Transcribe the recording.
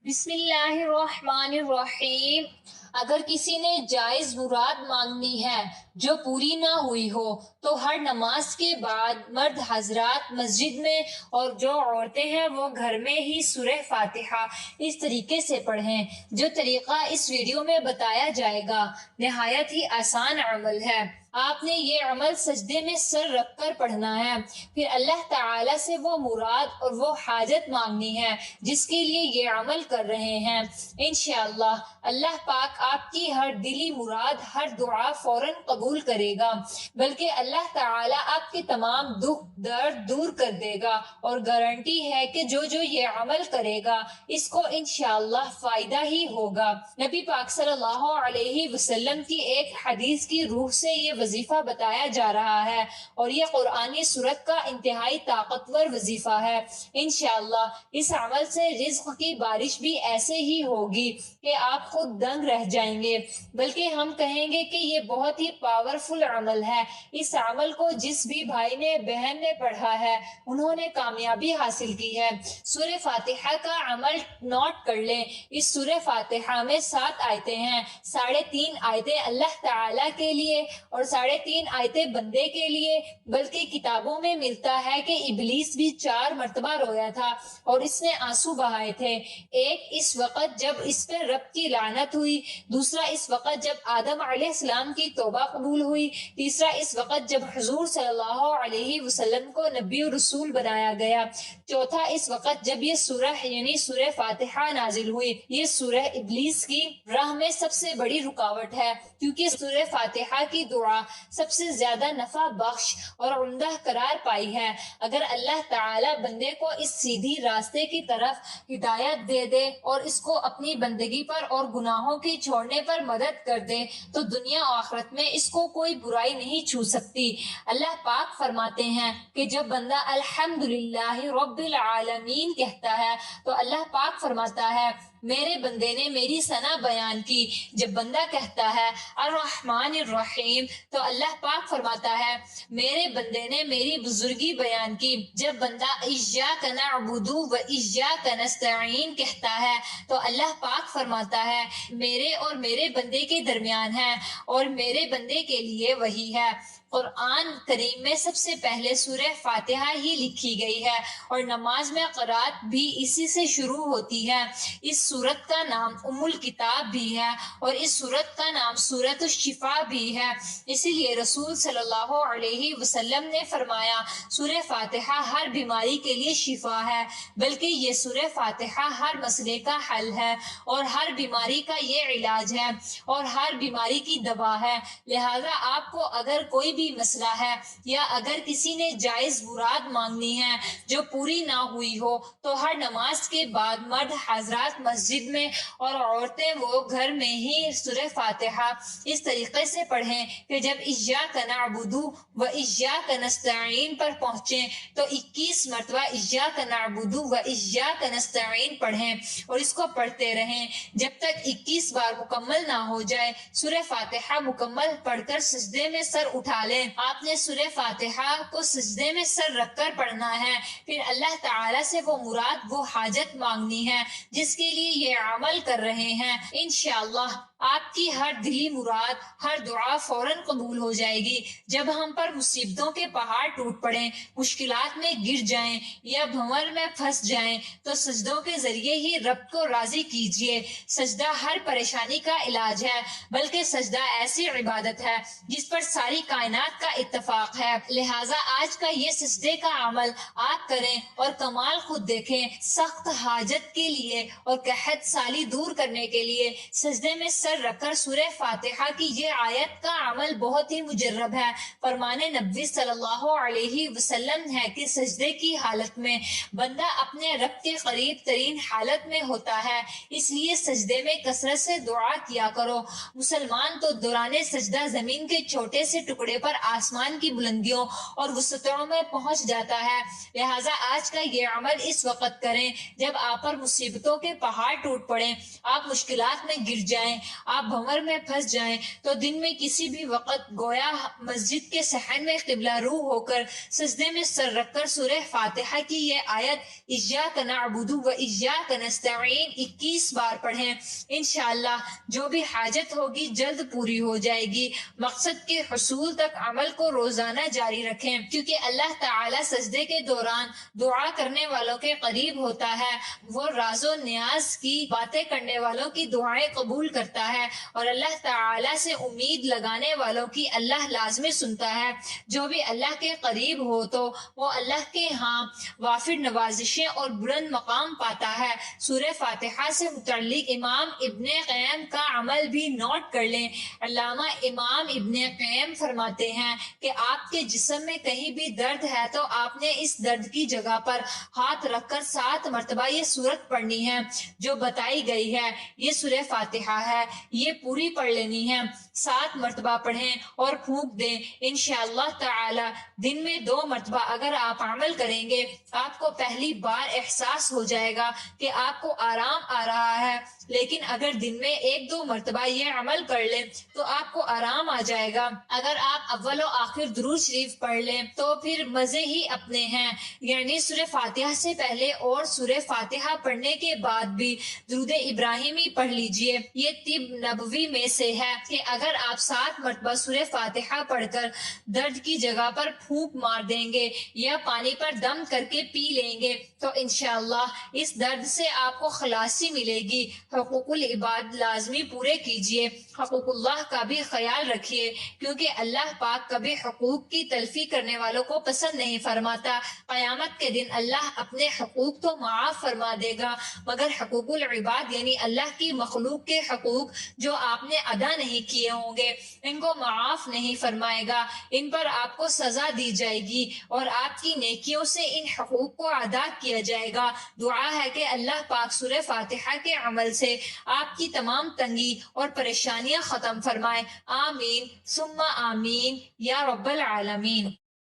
بسم اللہ الرحمن الرحیم۔ اگر کسی نے جائز مراد مانگنی ہے جو پوری نہ ہوئی ہو تو ہر نماز کے بعد مرد حضرات مسجد میں اور جو عورتیں ہیں وہ گھر میں ہی سورہ فاتحہ اس طریقے سے پڑھیں جو طریقہ اس ویڈیو میں بتایا جائے گا۔ نہایت ہی آسان عمل ہے۔ آپ نے یہ عمل سجدے میں سر رکھ کر پڑھنا ہے، پھر اللہ تعالیٰ سے وہ مراد اور وہ حاجت مانگنی ہے جس کے لیے یہ عمل کر رہے ہیں۔ انشاءاللہ اللہ پاک آپ کی ہر دلی مراد، ہر دعا فوراً قبول کرے گا، بلکہ اللہ تعالیٰ آپ کے تمام دکھ درد دور کر دے گا، اور گارنٹی ہے کہ جو یہ عمل کرے گا اس کو انشاءاللہ فائدہ ہی ہوگا۔ نبی پاک صلی اللہ علیہ وسلم کی ایک حدیث کی روح سے یہ وظیفہ بتایا جا رہا ہے، اور یہ قرآنی سورت کا انتہائی طاقتور وظیفہ ہے۔ انشاءاللہ اس عمل سے رزق کی بارش بھی ایسے ہی ہوگی کہ آپ خود دنگ رہ جائیں گے، بلکہ ہم کہیں گے کہ یہ بہت ہی پاورفل عمل ہے۔ اس عمل کو جس بھی بھائی نے، بہن نے پڑھا ہے انہوں نے کامیابی حاصل کی ہے۔ سورہ فاتحہ کا عمل نوٹ کر لیں۔ اس سورہ فاتحہ میں 7 آیتیں ہیں، 3.5 آیتیں اللہ تعالیٰ کے لیے اور 3.5 آیتیں بندے کے لیے، بلکہ کتابوں میں ملتا ہے کہ ابلیس بھی 4 مرتبہ رویا تھا اور اس نے آنسو بہائے تھے۔ ایک اس وقت جب اس پر رب کی لعنت ہوئی، دوسرا اس وقت جب آدم علیہ السلام کی توبہ قبول ہوئی، تیسرا اس وقت جب حضور صلی اللہ علیہ وسلم کو نبی و رسول بنایا گیا، چوتھا اس وقت جب یہ سورہ یعنی سورہ فاتحہ نازل ہوئی۔ یہ سورہ ابلیس کی راہ میں سب سے بڑی رکاوٹ ہے، کیونکہ سورہ فاتحہ کی دعا سب سے زیادہ نفع بخش اور عمدہ قرار پائی ہے۔ اگر اللہ تعالی بندے کو اس سیدھی راستے کی طرف ہدایت دے دے اور اس کو اپنی بندگی پر اور گناہوں کی چھوڑنے پر مدد کر دے تو دنیا و آخرت میں اس کو کوئی برائی نہیں چھو سکتی۔ اللہ پاک فرماتے ہیں کہ جب بندہ الحمدللہ رب العالمین کہتا ہے تو اللہ پاک فرماتا ہے میرے بندے نے میری ثنا بیان کی۔ جب بندہ کہتا ہے الرحمن الرحیم تو اللہ پاک فرماتا ہے میرے بندے نے میری بزرگی بیان کی۔ جب بندہ ایاک نعبد و ایاک نستعین کہتا ہے تو اللہ پاک فرماتا ہے میرے اور میرے بندے کے درمیان ہے اور میرے بندے کے لیے وہی ہے۔ قرآن کریم میں سب سے پہلے سورہ فاتحہ ہی لکھی گئی ہے اور نماز میں قرات بھی اسی سے شروع ہوتی ہے۔ اس سورت کا نام ام الکتاب بھی ہے اور اس سورت کا نام سورۃ الشفاء بھی ہے۔ اسی لیے رسول صلی اللہ علیہ وسلم نے فرمایا سورہ فاتحہ ہر بیماری کے لیے شفا ہے، بلکہ یہ سورہ فاتحہ ہر مسئلے کا حل ہے اور ہر بیماری کا یہ علاج ہے اور ہر بیماری کی دوا ہے۔ لہذا آپ کو اگر کوئی بھی مسئلہ ہے یا اگر کسی نے جائز مراد مانگنی ہے جو پوری نہ ہوئی ہو تو ہر نماز کے بعد مرد حضرات مسجد میں اور عورتیں وہ گھر میں ہی سورہ فاتحہ اس طریقے سے پڑھیں کہ جب ایاک نعبد و ایاک نستعین پر پہنچیں تو 21 مرتبہ ایاک نعبد و ایاک نستعین پڑھیں اور اس کو پڑھتے رہیں جب تک 21 بار مکمل نہ ہو جائے۔ سورہ فاتحہ مکمل پڑھ کر سجدے میں سر اٹھا لیں۔ آپ نے سورہ فاتحہ کو سجدے میں سر رکھ کر پڑھنا ہے، پھر اللہ تعالیٰ سے وہ مراد، وہ حاجت مانگنی ہے جس کے لیے یہ عمل کر رہے ہیں۔ انشاءاللہ آپ کی ہر دلی مراد، ہر دعا فوراً قبول ہو جائے گی۔ جب ہم پر مصیبتوں کے پہاڑ ٹوٹ پڑیں، مشکلات میں گر جائیں یا بھنور میں پھنس جائیں تو سجدوں کے ذریعے ہی رب کو راضی کیجیے۔ سجدہ ہر پریشانی کا علاج ہے، بلکہ سجدہ ایسی عبادت ہے جس پر ساری کائنات کا اتفاق ہے۔ لہٰذا آج کا یہ سجدے کا عمل آپ کریں اور کمال خود دیکھیں۔ سخت حاجت کے لیے اور قحط سالی دور کرنے کے لیے سجدے میں سر رکھ کر سورہ فاتحہ کی یہ آیت کا عمل بہت ہی مجرب ہے۔ فرمان نبی صلی اللہ علیہ وسلم ہے کہ سجدے کی حالت میں بندہ اپنے رب کے قریب ترین حالت میں ہوتا ہے، اس لیے سجدے میں کثرت سے دعا کیا کرو۔ مسلمان تو دوران سجدہ زمین کے چھوٹے سے ٹکڑے پر آسمان کی بلندیوں اور وسعتوں میں پہنچ جاتا ہے۔ لہٰذا آج کا یہ عمل اس وقت کریں جب آپ پر مصیبتوں کے پہاڑ ٹوٹ پڑیں، آپ مشکلات میں گر جائیں، آپ بھنور میں پھنس جائیں تو دن میں کسی بھی وقت گویا مسجد کے صحن میں قبلہ رو ہو کر سجدے میں سر رکھ کر سورہ فاتحہ کی یہ آیت ایاک نعبد و ایاک نستعین 21 بار پڑھیں۔ انشاءاللہ جو بھی حاجت ہوگی جلد پوری ہو جائے گی۔ مقصد کے حصول تک عمل کو روزانہ جاری رکھیں، کیونکہ اللہ تعالی سجدے کے دوران دعا کرنے والوں کے قریب ہوتا ہے۔ وہ راز و نیاز کی باتیں کرنے والوں کی دعائیں قبول کرتا ہے اور اللہ تعالی سے امید لگانے والوں کی اللہ لازمی سنتا ہے۔ جو بھی اللہ کے قریب ہو تو وہ اللہ کے ہاں وافر نوازشیں اور بلند مقام پاتا ہے۔ سورہ فاتحہ سے متعلق امام ابن قیم کا عمل بھی نوٹ کر لیں۔ علامہ امام ابن قیم فرماتے ہیں کہ آپ کے جسم میں کہیں بھی درد ہے تو آپ نے اس درد کی جگہ پر ہاتھ رکھ کر 7 مرتبہ یہ سورت پڑھنی ہے جو بتائی گئی ہے۔ یہ سورہ فاتحہ ہے، یہ پوری پڑھ لینی ہے، 7 مرتبہ پڑھیں اور پھونک دیں۔ انشاءاللہ تعالی دن میں 2 مرتبہ اگر آپ عمل کریں گے آپ کو پہلی بار احساس ہو جائے گا کہ آپ کو آرام آ رہا ہے، لیکن اگر دن میں 1-2 مرتبہ یہ عمل کر لیں تو آپ کو آرام آ جائے گا۔ اگر آپ اول و آخر درود شریف پڑھ لیں تو پھر مزے ہی اپنے ہیں، یعنی سورہ فاتحہ سے پہلے اور سورہ فاتحہ پڑھنے کے بعد بھی درود ابراہیمی پڑھ لیجئے۔ یہ طب نبوی میں سے ہے کہ اگر آپ 7 مرتبہ سورہ فاتحہ پڑھ کر درد کی جگہ پر پھونک مار دیں گے یا پانی پر دم کر کے پی لیں گے تو انشاءاللہ اس درد سے آپ کو خلاصی ملے گی۔ حقوق العباد لازمی پورے کیجئے، حقوق اللہ کا بھی خیال رکھیے، کیونکہ اللہ پاک کبھی حقوق کی تلفی کرنے والوں کو پسند نہیں فرماتا۔ قیامت کے دن اللہ اپنے حقوق تو معاف فرما دے گا مگر حقوق العباد یعنی اللہ کی مخلوق کے حقوق جو آپ نے ادا نہیں کیے ہوں گے ان کو معاف نہیں فرمائے گا، ان پر آپ کو سزا دی جائے گی اور آپ کی نیکیوں سے ان حقوق کو ادا کیا جائے گا۔ دعا ہے کہ اللہ پاک سورہ فاتحہ کے عمل سے آپ کی تمام تنگی اور پریشانیاں ختم فرمائے۔ آمین ثم آمین یا رب العالمین۔